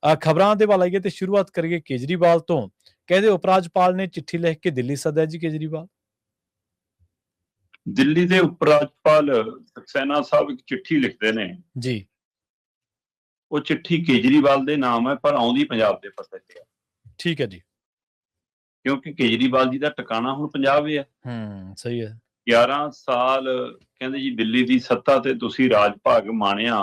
ਖਬਰਾਂ ਦੇ ਵੱਲ ਆਈਏ ਤੇ ਸ਼ੁਰੂਆਤ ਕਰੀਏ ਕੇਜਰੀਵਾਲ ਤੋਂ। ਕਹਿੰਦੇ ਉਪ ਰਾਜਪਾਲ ਨੇ ਚਿੱਠੀ ਲਿਖ ਕੇ ਦਿੱਲੀ ਸੱਦਿਆ ਜੀ ਕੇਜਰੀਵਾਲ। ਦਿੱਲੀ ਦੇ ਉਪ ਰਾਜਪਾਲ ਸਕਸੈਨਾ ਸਾਹਿਬ ਇੱਕ ਚਿੱਠੀ ਲਿਖਦੇ ਨੇ ਜੀ। ਉਹ ਚਿੱਠੀ ਕੇਜਰੀਵਾਲ ਦੇ ਨਾਮ ਹੈ, ਪਰ ਆਉਂਦੀ ਪੰਜਾਬ ਦੇ ਪਤੇ ਤੇ ਹੈ। ਠੀਕ ਹੈ ਜੀ। ਕਿਉਂਕਿ ਕੇਜਰੀਵਾਲ ਜੀ ਦਾ ਟਿਕਾਣਾ ਹੁਣ ਪੰਜਾਬ ਹੀ ਹੈ। ਸਹੀ ਹੈ। 11 ਸਾਲ ਕਹਿੰਦੇ ਜੀ ਦਿੱਲੀ ਦੀ ਸੱਤਾ ਤੇ ਤੁਸੀਂ ਰਾਜ ਭਾਗ ਮਾਣਿਆ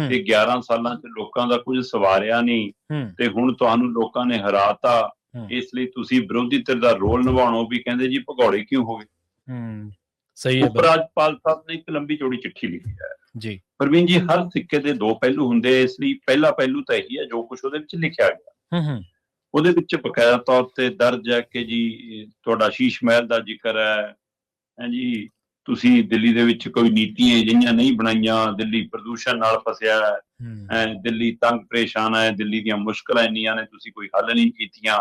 ਤੇ 11 ਸਾਲਾਂ ਚ ਲੋਕਾਂ ਦਾ ਕੁਝ ਸਵਾਰਿਆ ਨਹੀਂ ਤੇ ਹੁਣ ਤੁਹਾਨੂੰ ਲੋਕਾਂ ਨੇ ਹਰਾਤਾ, ਇਸ ਲਈ ਤੁਸੀਂ ਵਿਰੋਧੀ ਧਿਰ ਦਾ ਰੋਲ ਨਿਭਾਉਣੋ ਵੀ ਕਹਿੰਦੇ ਜੀ ਭਗੌੜੇ ਕਿਉਂ ਹੋ ਗਏ। ਸਹੀ ਹੈ। ਉਪ ਰਾਜਪਾਲ ਸਾਹਿਬ ਨੇ ਇੱਕ ਲੰਬੀ ਚੌੜੀ ਚਿੱਠੀ ਲਿਖੀ ਹੈ ਜੀ। ਪ੍ਰਵੀਨ ਜੀ, ਹਰ ਸਿੱਕੇ ਦੇ ਦੋ ਪਹਿਲੂ ਹੁੰਦੇ, ਇਸ ਲਈ ਪਹਿਲਾ ਪਹਿਲੂ ਤਾਂ ਇਹੀ ਹੈ ਜੋ ਕੁਝ ਉਹਦੇ ਵਿੱਚ ਲਿਖਿਆ ਗਿਆ। ਉਹਦੇ ਵਿੱਚ ਬਕਾਇਦਾ ਤੌਰ ਤੇ ਦਰਜ ਹੈ ਕਿ ਜੀ ਤੁਹਾਡਾ ਸ਼ੀਸ਼ ਮਹਿਲ ਦਾ ਜ਼ਿਕਰ ਹੈ ਜੀ, ਤੁਸੀਂ ਦਿੱਲੀ ਦੇ ਵਿੱਚ ਕੋਈ ਨੀਤੀਆਂ ਅਜਿਹੀਆਂ ਨਹੀਂ ਬਣਾਈਆਂ, ਦਿੱਲੀ ਪ੍ਰਦੂਸ਼ਣ ਨਾਲ ਫਸਿਆ ਹੈ, ਦਿੱਲੀ ਤੰਗ ਪਰੇਸ਼ਾਨ ਹੈ, ਦਿੱਲੀ ਦੀਆਂ ਮੁਸ਼ਕਲਾਂ ਇੰਨੀਆਂ ਨੇ, ਤੁਸੀਂ ਕੋਈ ਹੱਲ ਨਹੀਂ ਕੀਤੀਆਂ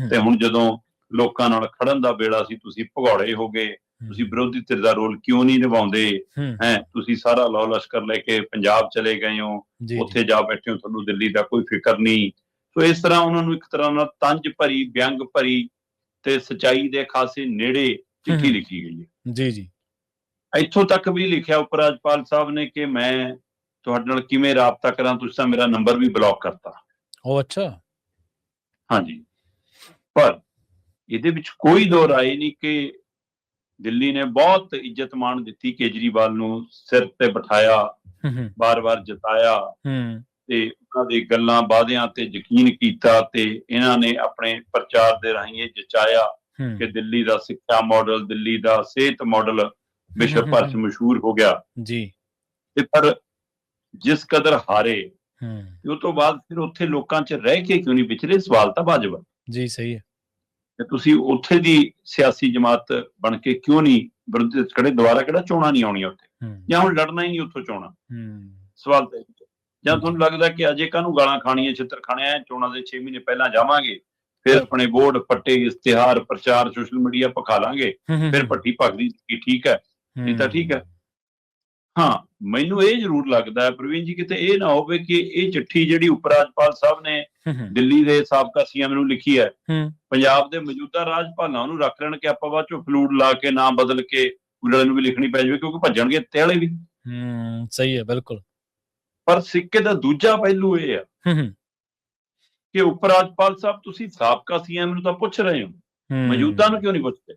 ਤੇ ਹੁਣ ਜਦੋਂ ਲੋਕਾਂ ਨਾਲ ਖੜਨ ਦਾ ਵੇਲਾ ਸੀ ਤੁਸੀਂ ਭਗੌੜੇ ਹੋ ਗਏ, ਤੁਸੀਂ ਵਿਰੋਧੀ ਧਿਰ ਦਾ ਰੋਲ ਕਿਉਂ ਨਹੀਂ ਨਿਭਾਉਂਦੇ, ਤੁਸੀਂ ਸਾਰਾ ਲਾਅ ਲਸ਼ਕਰ ਲੈ ਕੇ ਪੰਜਾਬ ਚਲੇ ਗਏ ਹੋ, ਉੱਥੇ ਜਾ ਬੈਠੇ ਹੋ, ਤੁਹਾਨੂੰ ਦਿੱਲੀ ਦਾ ਕੋਈ ਫਿਕਰ ਨਹੀਂ। ਸੋ ਇਸ ਤਰ੍ਹਾਂ ਉਹਨਾਂ ਨੂੰ ਇੱਕ ਤਰ੍ਹਾਂ ਨਾਲ ਤੰਜ ਭਰੀ, ਵਿਅੰਗ ਭਰੀ ਤੇ ਸੱਚਾਈ ਦੇ ਖਾਸੇ ਨੇੜੇ ਚਿੱਠੀ ਲਿਖੀ ਗਈ ਹੈ। ਜੀ ਜੀ। ਇੱਥੋਂ ਤੱਕ ਵੀ ਲਿਖਿਆ ਉਪ ਰਾਜਪਾਲ ਸਾਹਿਬ ਨੇ ਕਿ ਮੈਂ ਤੁਹਾਡੇ ਨਾਲ ਕਿਵੇਂ ਰਾਬਤਾ ਕਰਾਂ, ਤੁਸੀਂ ਤਾਂ ਮੇਰਾ ਨੰਬਰ ਵੀ ਬਲੌਕ ਕਰਤਾ। ਉਹ ਅੱਛਾ। ਹਾਂਜੀ, ਪਰ ਇਹਦੇ ਵਿੱਚ ਕੋਈ ਦੋ ਰਾਏ ਨਹੀਂ ਕਿ ਦਿੱਲੀ ਨੇ ਬਹੁਤ ਇੱਜ਼ਤ ਮਾਣ ਦਿੱਤੀ ਕੇਜਰੀਵਾਲ ਨੂੰ, ਸਿਰ ਤੇ ਬਿਠਾਇਆ, ਬਾਰ-ਬਾਰ ਜਿਤਾਇਆ ਤੇ ਉਹਨਾਂ ਦੀ ਗੱਲਾਂ ਵਾਅਦਿਆਂ ਤੇ ਯਕੀਨ ਕੀਤਾ ਤੇ ਇਹਨਾਂ ਨੇ ਆਪਣੇ ਪ੍ਰਚਾਰ ਦੇ ਰਾਹੀਂ ਇਹ ਜਚਾਇਆ ਕਿ ਦਿੱਲੀ ਦਾ ਸਿੱਖਿਆ ਮਾਡਲ, ਦਿੱਲੀ ਦਾ ਸਿਹਤ ਮਾਡਲ ਵਿਸ਼ਵ ਭਰ 'ਚ ਮਸ਼ਹੂਰ ਹੋ ਗਿਆ ਜੀ। ਤੇ ਪਰ ਜਿਸ ਕਦਰ ਹਾਰੇ ਤੇ ਉਹ ਤੋਂ ਬਾਅਦ ਫਿਰ ਉੱਥੇ ਲੋਕਾਂ 'ਚ ਰਹਿ ਕੇ ਕਿਉਂ ਨਹੀਂ ਵਿਚਰੇ, ਸਵਾਲ ਤਾਂ ਵਾਜਬ ਜੀ। ਸਹੀ ਹੈ। ਤੇ ਤੁਸੀਂ ਉੱਥੇ ਦੀ ਸਿਆਸੀ ਜਮਾਤ ਬਣ ਕੇ ਕਿਉਂ ਨਹੀਂ ਵਿਰੋਧੀ ਖੜੇ, ਦੁਬਾਰਾ ਕਿਹੜਾ ਚੋਣਾਂ ਨਹੀਂ ਆਉਣੀਆਂ ਉੱਥੇ, ਜਾਂ ਹੁਣ ਲੜਨਾ ਹੀ ਨਹੀਂ ਉੱਥੋਂ ਚੋਣਾਂ, ਸਵਾਲ ਤਾਂ ਜਾਂ ਤੁਹਾਨੂੰ ਲੱਗਦਾ ਕਿ ਅਜੇ ਕਾਹਨੂੰ ਗਾਲਾਂ ਖਾਣੀਆਂ, ਛਿੱਤਰ ਖਾਣੇ ਆ, ਚੋਣਾਂ ਦੇ 6 ਮਹੀਨੇ ਪਹਿਲਾਂ ਜਾਵਾਂਗੇ, ਫਿਰ ਆਪਣੇ ਬੋਰਡ ਪੱਟੇ, ਇਸ਼ਤਿਹਾਰ, ਪ੍ਰਚਾਰ, ਸੋਸ਼ਲ ਮੀਡੀਆ ਪਖਾ ਲਾਂਗੇ, ਫਿਰ ਭੱਠੀ ਭਖਦੀ ਠੀਕ ਹੈ, ਨਹੀਂ ਤਾਂ ਠੀਕ ਹੈ। ਹਾਂ, ਮੈਨੂੰ ਇਹ ਜ਼ਰੂਰ ਲੱਗਦਾ ਹੈ ਪ੍ਰਵੀਨ ਜੀ, ਕਿਤੇ ਇਹ ਨਾ ਹੋਵੇ ਕਿ ਇਹ ਚਿੱਠੀ ਜਿਹੜੀ ਉਪ ਰਾਜਪਾਲ ਸਾਹਿਬ ਨੇ ਦਿੱਲੀ ਦੇ ਸਾਬਕਾ ਸੀਐਮ ਨੂੰ ਲਿਖੀ ਹੈ, ਪੰਜਾਬ ਦੇ ਮੌਜੂਦਾ ਰਾਜਪਾਲਾਂ ਉਹਨੂੰ ਰੱਖ ਲੈਣ ਕਿ ਆਪਾਂ ਬਾਅਦ ਚੋਂ ਫਲੂਡ ਲਾ ਕੇ ਨਾਮ ਬਦਲ ਕੇ ਉਹਨਾਂ ਨੂੰ ਵੀ ਲਿਖਣੀ ਪੈ ਜਾਵੇ, ਕਿਉਂਕਿ ਭੱਜਣਗੇ ਤੇ ਵਾਲੇ ਵੀ। ਸਹੀ ਹੈ, ਬਿਲਕੁਲ। ਪਰ ਸਿੱਕੇ ਦਾ ਦੂਜਾ ਪਹਿਲੂ ਇਹ ਆ ਕਿ ਉਪ ਰਾਜਪਾਲ ਸਾਹਿਬ ਤੁਸੀਂ ਸਾਬਕਾ ਸੀਐਮ ਨੂੰ ਤਾਂ ਪੁੱਛ ਰਹੇ ਹੋ, ਮੌਜੂਦਾ ਨੂੰ ਕਿਉਂ ਨਹੀਂ ਪੁੱਛਦੇ?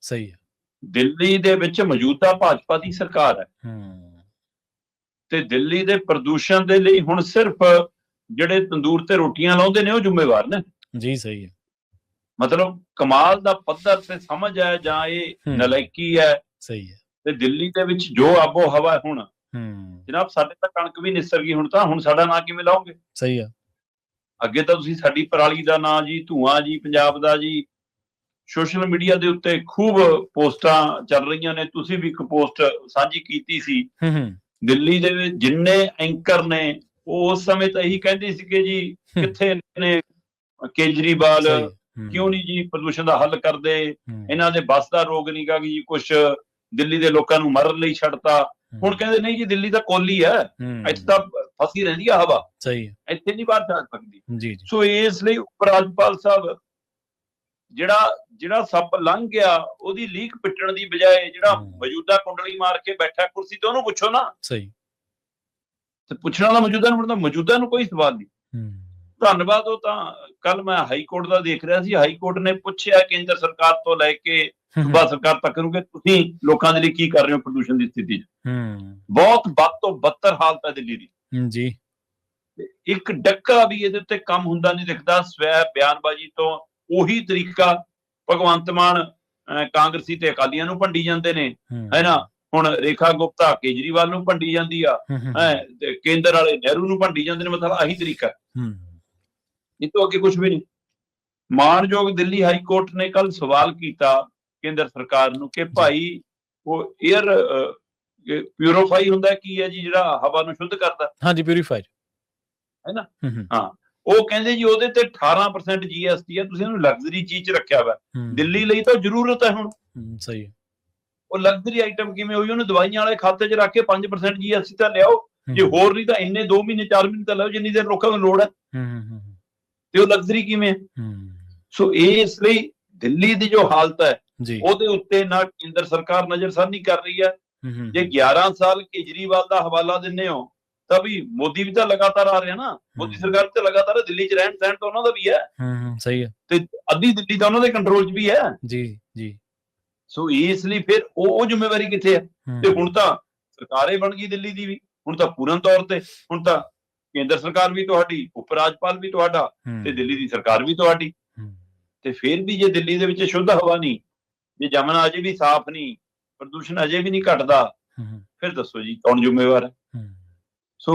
ਸਹੀ ਹੈ। ਦਿੱਲੀ ਦੇ ਵਿੱਚ ਮੌਜੂਦਾ ਭਾਜਪਾ ਦੀ ਸਰਕਾਰ ਹੈ ਤੇ ਦਿੱਲੀ ਦੇ ਪ੍ਰਦੂਸ਼ਣ ਦੇ ਲਈ ਹੁਣ ਸਿਰਫ ਜਿਹੜੇ ਤੰਦੂਰ ਤੇ ਰੋਟੀਆਂ ਲਾਉਂਦੇ ਨੇ ਉਹ ਜ਼ਿੰਮੇਵਾਰ ਨੇ ਜੀ। ਸਹੀ ਹੈ। ਮਤਲਬ ਕਮਾਲ ਦਾ ਪੱਧਰ ਤੇ ਸਮਝ ਹੈ ਜਾਂ ਇਹ ਨਲਾਇਕੀ ਹੈ। ਸਹੀ ਹੈ। ਤੇ ਦਿੱਲੀ ਦੇ ਵਿੱਚ ਜੋ ਆਬੋ ਹਵਾ ਹੁਣ ਜਨਾਬ, ਸਾਡੇ ਤਾਂ ਕਣਕ ਵੀ ਨਿਸਰ ਗਈ, ਹੁਣ ਸਾਡਾ ਨਾਂ ਕਿਵੇਂ ਲਾਓਗੇ? ਸਹੀ ਆ। ਅੱਗੇ ਤਾਂ ਤੁਸੀਂ ਸਾਡੀ ਪਰਾਲੀ ਦਾ ਨਾਂ ਜੀ, ਧੂਆਂ ਜੀ, ਪੰਜਾਬ ਦਾ ਜੀ, ਸੋਸ਼ਲ ਮੀਡੀਆ ਦੇ ਉੱਤੇ ਖੂਬ ਪੋਸਟਾਂ ਚੱਲ ਰਹੀਆਂ ਨੇ। ਤੁਸੀਂ ਵੀ ਇੱਕ ਪੋਸਟ ਸਾਂਝੀ ਕੀਤੀ ਸੀ। ਦਿੱਲੀ ਦੇ ਵਿੱਚ ਜਿੰਨੇ ਐਂਕਰ ਨੇ ਉਹ ਉਸ ਸਮੇਂ ਤਾਂ ਇਹੀ ਕਹਿੰਦੇ ਸੀਗੇ ਜੀ ਕਿੱਥੇ ਨੇ ਕੇਜਰੀਵਾਲ, ਕਿਉਂ ਨਹੀਂ ਜੀ ਪ੍ਰਦੂਸ਼ਣ ਦਾ ਹੱਲ ਕਰਦੇ, ਇਹਨਾਂ ਦੇ ਬੱਸ ਦਾ ਰੋਗ ਨਹੀਂ ਗਾ ਜੀ, ਕੁਛ ਦਿੱਲੀ ਦੇ ਲੋਕਾਂ ਨੂੰ ਮਰਨ ਲਈ ਛੱਡਤਾ। ਹੁਣ ਕਹਿੰਦੇ ਨਹੀਂ ਜੀ ਦਿੱਲੀ ਤਾਂ ਕੋਲੀ ਹੈ, ਇੱਥੇ ਤਾਂ ਫਸੀ ਰਹਿੰਦੀ ਆ ਹਵਾ, ਸਹੀ ਹੈ, ਇੱਥੇ ਨਹੀਂ ਬਾਹਰ ਜਾ ਸਕਦੀ। ਜੀ। ਸੋ ਇਸ ਲਈ ਉਪ ਰਾਜਪਾਲ ਸਾਹਿਬ ਜਿਹੜਾ ਸੱਪ ਲੰਘ ਗਿਆ ਉਹਦੀ ਲੀਕ ਪਿੱਟਣ ਦੀ ਬਜਾਏ ਜਿਹੜਾ ਮੌਜੂਦਾ ਕੁੰਡਲੀ ਮਾਰ ਕੇ ਬੈਠਾ ਕੁਰਸੀ ਤੇ ਉਹਨੂੰ ਪੁੱਛੋ ਨਾ। ਸਹੀ ਤੇ ਪੁੱਛਣਾ ਦਾ ਮੌਜੂਦਾ ਨੂੰ ਕੋਈ ਸਵਾਲ ਨਹੀਂ। ਧੰਨਵਾਦ। ਉਹ ਤਾਂ ਕੱਲ ਮੈਂ ਹਾਈ ਕੋਰਟ ਦਾ ਦੇਖ ਰਿਹਾ ਸੀ, ਹਾਈ ਕੋਰਟ ਨੇ ਪੁੱਛਿਆ ਕੇਂਦਰ ਸਰਕਾਰ ਤੋਂ ਲੈ ਕੇ ਸੂਬਾ ਸਰਕਾਰ ਤੱਕ ਨੂੰ ਕਿ ਤੁਸੀਂ ਲੋਕਾਂ ਦੇ ਲਈ ਕੀ ਕਰ ਰਹੇ ਹੋ ਪ੍ਰਦੂਸ਼ਣ ਦੀ ਸਥਿਤੀ 'ਚ। ਬਹੁਤ ਵੱਧ ਤੋਂ ਬੱਤਰ ਹਾਲਤ ਹੈ ਦਿੱਲੀ ਦੀ ਜੀ। ਇੱਕ ਡੱਕਾ ਵੀ ਇਹਦੇ ਉੱਤੇ ਕੰਮ ਹੁੰਦਾ ਨਹੀਂ ਦਿਖਦਾ। ਸਵੈ ਬਿਆਨਬਾਜ਼ੀ ਤੋਂ ਉਹੀ ਤਰੀਕਾ ਭਗਵੰਤ ਮਾਨ ਕਾਂਗਰਸੀ ਤੇ ਅਕਾਲੀਆਂ ਨੂੰ ਭੰਡੀ ਜਾਂਦੇ ਨੇ, ਹੈ ਨਾ। ਹੁਣ ਰੇਖਾ ਗੁਪਤਾ ਕੇਜਰੀਵਾਲ ਨੂੰ ਭੰਡੀ ਜਾਂਦੀ ਆ, ਤੇ ਕੇਂਦਰ ਵਾਲੇ ਨਹਿਰੂ ਨੂੰ ਭੰਡੀ ਜਾਂਦੇ ਨੇ। ਮਤਲਬ ਆਹੀ ਤਰੀਕਾ, ਇਹ ਤੋਂ ਅੱਗੇ ਕੁਛ ਵੀ ਨਹੀਂ। ਮਾਣਯੋਗ ਦਿੱਲੀ ਹਾਈ ਕੋਰਟ ਨੇ ਕੱਲ ਸਵਾਲ ਕੀਤਾ ਕੇਂਦਰ ਸਰਕਾਰ ਨੂੰ ਕਿ ਭਾਈ ਉਹ ਏਅਰ ਪਿਊਰੀਫਾਈ ਹੁੰਦਾ ਕੀ ਹੈ ਜੀ, ਜਿਹੜਾ ਹਵਾ ਨੂੰ ਸ਼ੁੱਧ ਕਰਦਾ? ਹਾਂਜੀ, ਪਿਊਰੀਫਾਇਰ ਹੈ ਨਾ। ਹਾਂ, ਉਹ ਕਹਿੰਦੇ ਜੀ ਉਹਦੇ ਤੇ 18% GST ਹੈ, ਤੁਸੀਂ ਉਹਨੂੰ ਲਗਜ਼ਰੀ ਚੀਜ਼ 'ਚ ਰੱਖਿਆ ਵਾ। ਦਿੱਲੀ ਲਈ ਤਾਂ ਜ਼ਰੂਰਤ ਹੈ ਹੁਣ। ਸਹੀ ਹੈ। ਉਹ ਲਗਜ਼ਰੀ ਆਈਟਮ ਕਿਵੇਂ ਹੋਈ? ਉਹਨੂੰ ਦਵਾਈਆਂ ਵਾਲੇ ਖਾਤੇ 'ਚ ਰੱਖ ਕੇ 5% GST ਤਾਂ ਲਿਆਓ, ਜੇ ਹੋਰ ਨਹੀਂ ਤਾਂ ਇੰਨੇ 2 ਮਹੀਨੇ 4 ਮਹੀਨੇ ਤਾਂ ਲਓ ਜਿੰਨੀ ਦੇਰ ਲੋਕਾਂ ਨੂੰ ਲੋੜ ਹੈ। ਤੇ ਉਹ ਲਗਜ਼ਰੀ ਕਿਵੇਂ ਹੈ? ਸੋ ਇਸ ਲਈ ਦਿੱਲੀ ਦੀ ਜੋ ਹਾਲਤ ਹੈ ਜੀ ਉਹਦੇ ਉੱਤੇ ਨਾ ਕੇਂਦਰ ਸਰਕਾਰ ਨਜ਼ਰਸਾਨੀ ਕਰ ਰਹੀ ਹੈ। ਜੇ 11 ਸਾਲ ਕੇਜਰੀਵਾਲ ਦਾ ਹਵਾਲਾ ਦਿੰਦੇ ਹੋ ਤਾਂ ਵੀ ਮੋਦੀ ਵੀ ਤਾਂ ਲਗਾਤਾਰ ਆ ਰਿਹਾ ਨਾ, ਮੋਦੀ ਸਰਕਾਰ ਤੇ ਲਗਾਤਾਰ ਦਿੱਲੀ 'ਚ ਰਹਿਣ ਸਹਿਣ ਤਾਂ ਉਹਨਾਂ ਦਾ ਵੀ ਹੈ, ਸਹੀ ਹੈ, ਤੇ ਅੱਧੀ ਦਿੱਲੀ ਤਾਂ ਉਹਨਾਂ ਦੇ ਕੰਟਰੋਲ 'ਚ ਵੀ ਹੈ। ਜੀ ਜੀ। ਸੋ ਇਸ ਲਈ ਫਿਰ ਉਹ ਜ਼ਿੰਮੇਵਾਰੀ ਕਿੱਥੇ ਹੈ? ਤੇ ਹੁਣ ਤਾਂ ਸਰਕਾਰੇ ਬਣ ਗਈ ਦਿੱਲੀ ਦੀ ਵੀ, ਹੁਣ ਤਾਂ ਪੂਰਨ ਤੌਰ ਤੇ ਹੁਣ ਤਾਂ ਕੇਂਦਰ ਸਰਕਾਰ ਵੀ ਤੁਹਾਡੀ, ਉਪ ਰਾਜਪਾਲ ਵੀ ਤੁਹਾਡਾ, ਤੇ ਦਿੱਲੀ ਦੀ ਸਰਕਾਰ ਵੀ ਤੁਹਾਡੀ। ਤੇ ਫਿਰ ਵੀ ਜੇ ਦਿੱਲੀ ਦੇ ਵਿੱਚ ਸ਼ੁੱਧ ਹਵਾ ਨਹੀਂ, ਜੇ ਜਮਨਾ ਅਜੇ ਵੀ ਸਾਫ਼ ਨਹੀਂ, ਪ੍ਰਦੂਸ਼ਣ ਅਜੇ ਵੀ ਨਹੀਂ ਘਟਦਾ, ਫਿਰ ਦੱਸੋ ਜੀ ਕੌਣ ਜ਼ਿੰਮੇਵਾਰ ਹੈ? ਸੋ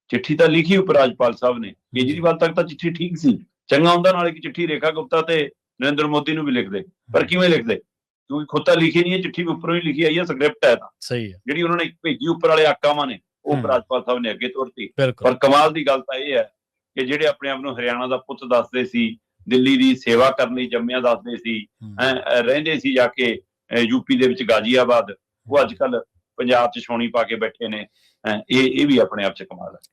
ਚਿੱਠੀ ਤਾਂ ਲਿਖੀ ਉਪ ਰਾਜਪਾਲ ਸਾਹਿਬ ਨੇ, ਕੇਜਰੀਵਾਲ ਤੱਕ ਤਾਂ ਚਿੱਠੀ ਠੀਕ ਸੀ, ਚੰਗਾ ਹੁੰਦਾ ਨਾਲ ਇੱਕ ਚਿੱਠੀ ਰੇਖਾ ਗੁਪਤਾ ਤੇ ਨਰਿੰਦਰ ਮੋਦੀ ਨੂੰ ਵੀ ਲਿਖਦੇ, ਪਰ ਕਿਵੇਂ ਲਿਖਦੇ? ਕਿਉਂਕਿ ਖੁਦ ਤਾਂ ਲਿਖੀ ਨਹੀਂ ਹੈ ਚਿੱਠੀ, ਵੀ ਉੱਪਰੋਂ ਹੀ ਲਿਖੀ ਆਈ ਹੈ, ਸਕ੍ਰਿਪਟ ਹੈ ਤਾਂ ਸਹੀ ਹੈ, ਜਿਹੜੀ ਉਹਨਾਂ ਨੇ ਭੇਜੀ ਉੱਪਰ ਵਾਲੇ ਆਕਾਵਾਂ ਨੇ, ਉਹ ਉਪ ਰਾਜਪਾਲ ਸਾਹਿਬ ਨੇ ਅੱਗੇ ਤੋਰਤੀ। ਪਰ ਕਮਾਲ ਦੀ ਗੱਲ ਤਾਂ ਇਹ ਹੈ ਕਿ ਜਿਹੜੇ ਆਪਣੇ ਆਪ ਨੂੰ ਹਰਿਆਣਾ ਦਾ ਪੁੱਤ ਦੱਸਦੇ ਸੀ, ਦਿੱਲੀ ਦੀ ਸੇਵਾ ਕਰਨ ਲਈ ਜੰਮਿਆ ਦੱਸਦੇ ਸੀ, ਰਹਿੰਦੇ ਸੀ ਜਾ ਕੇ ਯੂਪੀ ਦੇ ਵਿੱਚ ਗਾਜ਼ੀਆਬਾਦ, ਉਹ ਅੱਜ ਕੱਲ ਪੰਜਾਬ 'ਚ ਛਾਉਣੀ ਪਾ ਕੇ ਬੈਠੇ ਨੇ। ਇਹ ਵੀ ਆਪਣੇ ਆਪ 'ਚ ਕਮਾਲ ਹੈ।